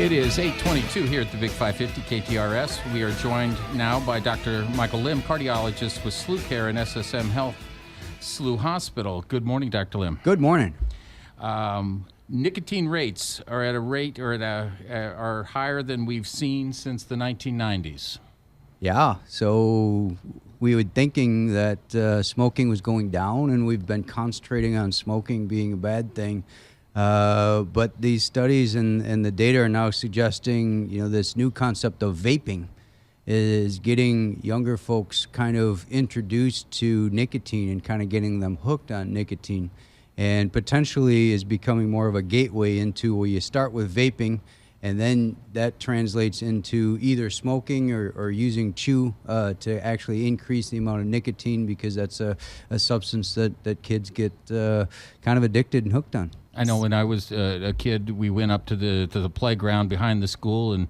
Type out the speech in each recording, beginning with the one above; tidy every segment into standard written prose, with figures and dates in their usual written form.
It is 8:22 here at the Big 550 KTRS. We are joined now by Dr. Michael Lim, cardiologist with SLU Care and SSM Health SLU Hospital. Good morning, Dr. Lim. Good morning. Nicotine rates are at a rate are higher than we've seen since the 1990s. Yeah, so we were thinking that smoking was going down, and we've been concentrating on smoking being a bad thing. But these studies and the data are now suggesting, this new concept of vaping is getting younger folks kind of introduced to nicotine and kind of getting them hooked on nicotine, and potentially is becoming more of a gateway into where you start with vaping, and then that translates into either smoking or using chew to actually increase the amount of nicotine, because that's a substance that kids get kind of addicted and hooked on. I know when I was a kid, we went up to the playground behind the school, and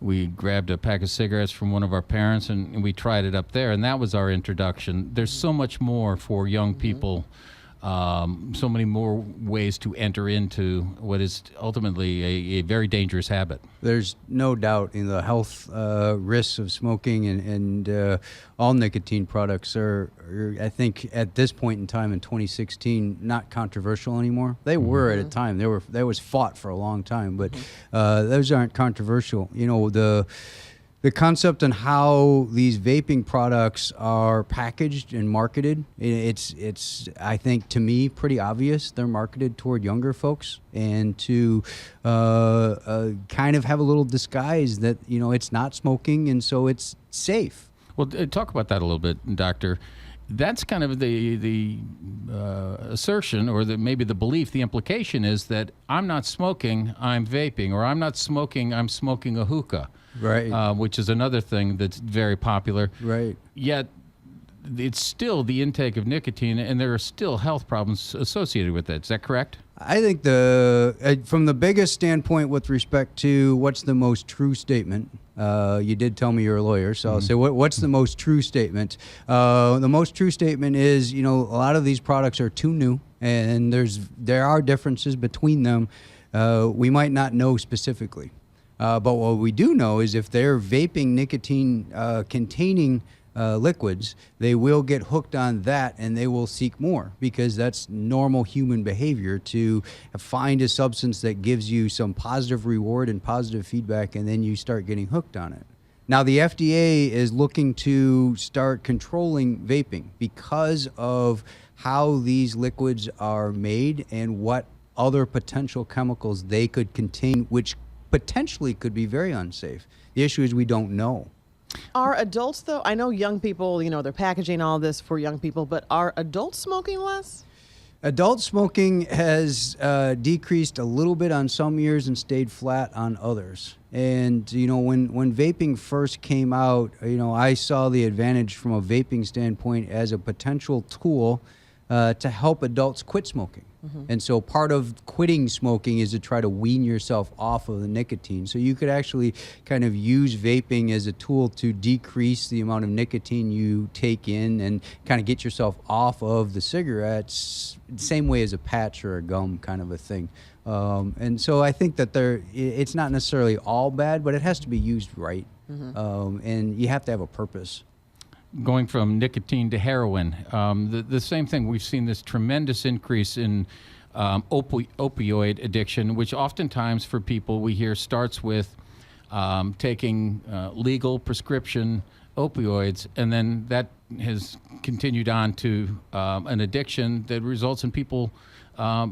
we grabbed a pack of cigarettes from one of our parents, and we tried it up there, and that was our introduction. There's so much more for young people, so many more ways to enter into what is ultimately a very dangerous habit. There's no doubt in the health risks of smoking, and all nicotine products are, I think, at this point in time in 2016, not controversial anymore. They were at a time. They was fought for a long time, but those aren't controversial. The concept on how these vaping products are packaged and marketed, it's I think, to me, pretty obvious. They're marketed toward younger folks, and to kind of have a little disguise that, it's not smoking, and so it's safe. Well, talk about that a little bit, Doctor. That's kind of the assertion, or maybe the belief, the implication is that I'm not smoking, I'm vaping, or I'm not smoking, I'm smoking a hookah. Right. Which is another thing that's very popular. Right. Yet it's still the intake of nicotine, and there are still health problems associated with it. Is that correct? I think from the biggest standpoint with respect to what's the most true statement, you did tell me you're a lawyer, so I'll say what's the most true statement? The most true statement is, a lot of these products are too new, and there are differences between them. We might not know specifically. But what we do know is if they're vaping nicotine containing liquids, they will get hooked on that, and they will seek more, because that's normal human behavior to find a substance that gives you some positive reward and positive feedback, and then you start getting hooked on it. Now, the FDA is looking to start controlling vaping because of how these liquids are made and what other potential chemicals they could contain, which potentially could be very unsafe. The issue is we don't know. Are adults, though? I know young people, they're packaging all this for young people, but are adults smoking less? Adult smoking has decreased a little bit on some years and stayed flat on others. And, when vaping first came out, I saw the advantage from a vaping standpoint as a potential tool to help adults quit smoking. And so part of quitting smoking is to try to wean yourself off of the nicotine. So you could actually kind of use vaping as a tool to decrease the amount of nicotine you take in and kind of get yourself off of the cigarettes, same way as a patch or a gum kind of a thing. And so I think that it's not necessarily all bad, but it has to be used right. And you have to have a purpose. Going from nicotine to heroin, the same thing. We've seen this tremendous increase in opioid addiction, which oftentimes for people we hear starts with taking legal prescription opioids, and then that has continued on to an addiction that results in people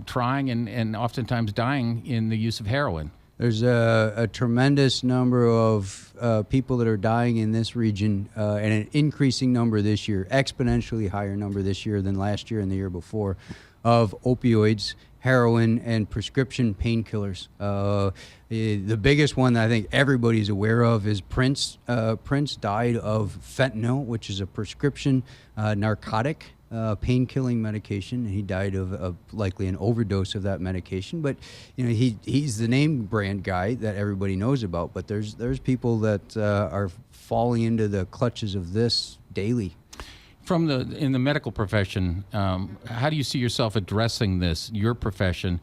trying and oftentimes dying in the use of heroin. There's a tremendous number of people that are dying in this region, and an increasing number this year, exponentially higher number this year than last year and the year before, of opioids, heroin, and prescription painkillers. The biggest one that I think everybody's aware of is Prince. Prince died of fentanyl, which is a prescription narcotic. Pain-killing medication. He died of likely an overdose of that medication. But he's the name brand guy that everybody knows about. But there's people that are falling into the clutches of this daily. In the medical profession, how do you see yourself addressing this, your profession,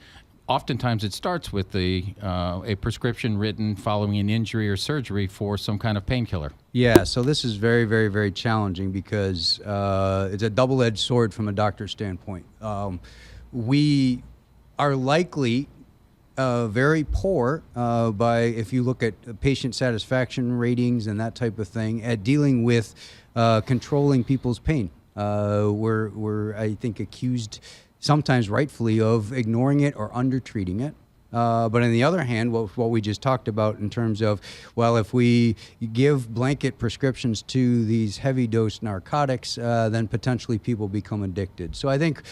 oftentimes it starts with a prescription written following an injury or surgery for some kind of painkiller. Yeah, so this is very, very, very challenging because it's a double-edged sword from a doctor's standpoint. We are likely very poor if you look at patient satisfaction ratings and that type of thing, at dealing with controlling people's pain. We're, I think, accused sometimes rightfully of ignoring it or undertreating it. But on the other hand, what we just talked about in terms of, well, if we give blanket prescriptions to these heavy dose narcotics, then potentially people become addicted. So I think,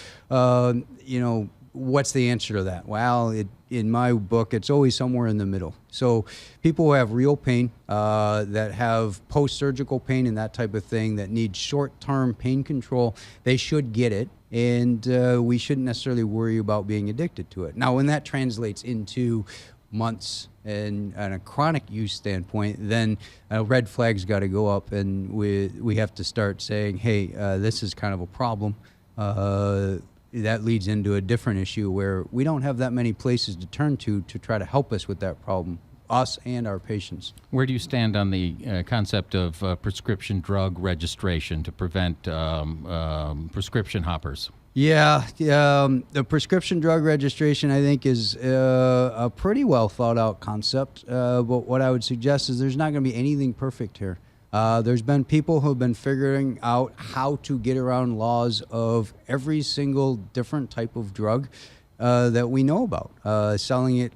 what's the answer to that? Well, in my book, it's always somewhere in the middle. So people who have real pain, that have post-surgical pain and that type of thing, that need short-term pain control, they should get it. And we shouldn't necessarily worry about being addicted to it. Now, when that translates into months and on a chronic use standpoint, then red flags got to go up, and we have to start saying, hey, this is kind of a problem. That leads into a different issue where we don't have that many places to turn to try to help us with that problem, us and our patients. Where do you stand on the concept of prescription drug registration to prevent prescription hoppers? Yeah, the prescription drug registration, I think, is a pretty well thought out concept. But what I would suggest is there's not going to be anything perfect here. There's been people who have been figuring out how to get around laws of every single different type of drug that we know about, selling it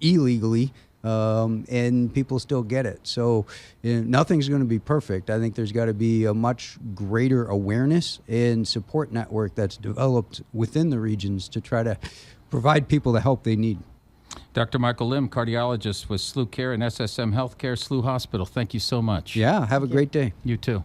illegally, and people still get it. So nothing's going to be perfect. I think there's got to be a much greater awareness and support network that's developed within the regions to try to provide people the help they need. Dr. Michael Lim, cardiologist with SLU Care and SSM Healthcare, SLU Hospital. Thank you so much. Yeah, have a great day. You too.